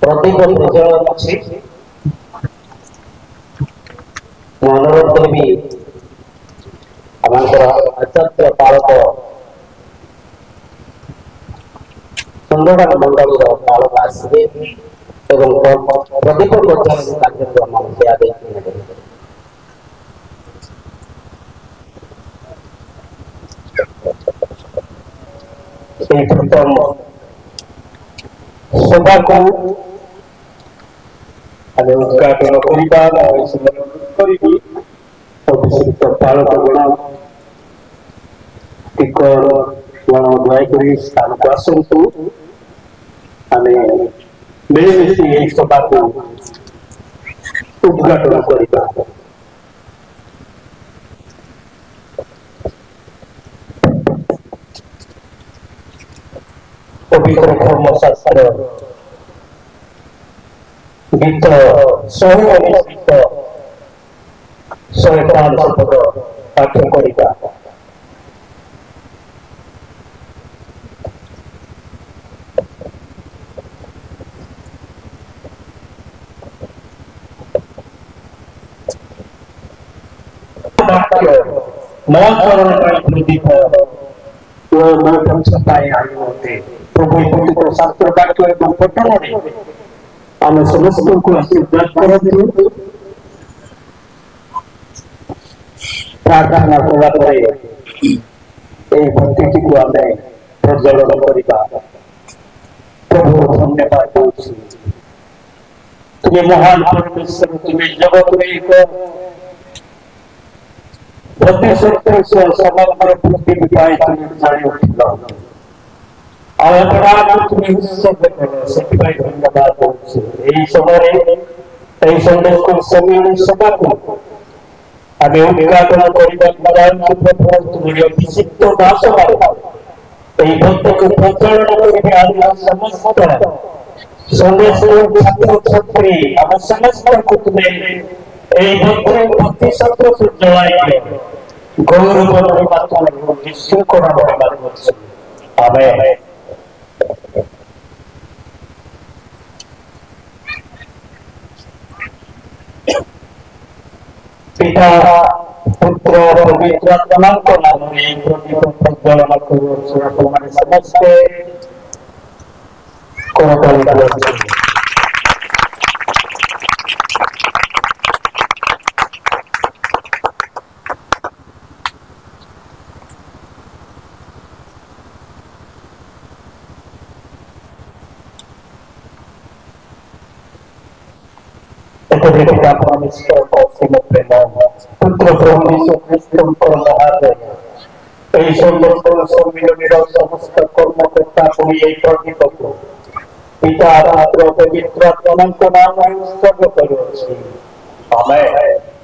प्रदीप प्रज्वलन अछि अनुरोध करबी आमर आचार्य पालक संगठन मंडल पालक आसबे एवं प्रदीप प्रज्वलन कार्यक्रम से आदि प्रथम सभा को उद्घाटन अभिषिक्त पालक गण टिकर गण दयाकोरी स्थान को आसतु आम मिलमिशी सभा को उद्घाटन करवा पवित्र धर्मशास्त्र गीत 100 पद पाठ करवा मौ चरण प्रदीप प्रभु पवित्र शास्त्र वाक्य एवं पठन आम समस्त को आशीर्वाद करते प्रार्थना भक्ति को आम प्रज्वलन करवा प्रभु धन्यवाद तुम्हें महान परमेश्वर तुम्हें जगत में एक प्रतिशत समग्र पृथ्वी पाई तुम्हें जानी उठिल धन्यवाद समय सम्मेलन सभा को आम उद्घाटन अभिषिक्त दास भक्त को प्रज्वलन समस्त संदेश छात्र छात्री आम समस्त को तुम्हें भक्ति सत्र से जलाई गौरव निश्चिंत आमेन पिता पुत्र पवित्र आत्मा को नाम में प्रज्वलन करो समस्त पिता परमेश्वर पुत्र प्रभु यीशु ख्रीष्ट समस्त कर्मकर्ता प्रदीप को पिता पुत्र पवित्र आत्मा नाम में उत्सर्ग करुछि आमेन।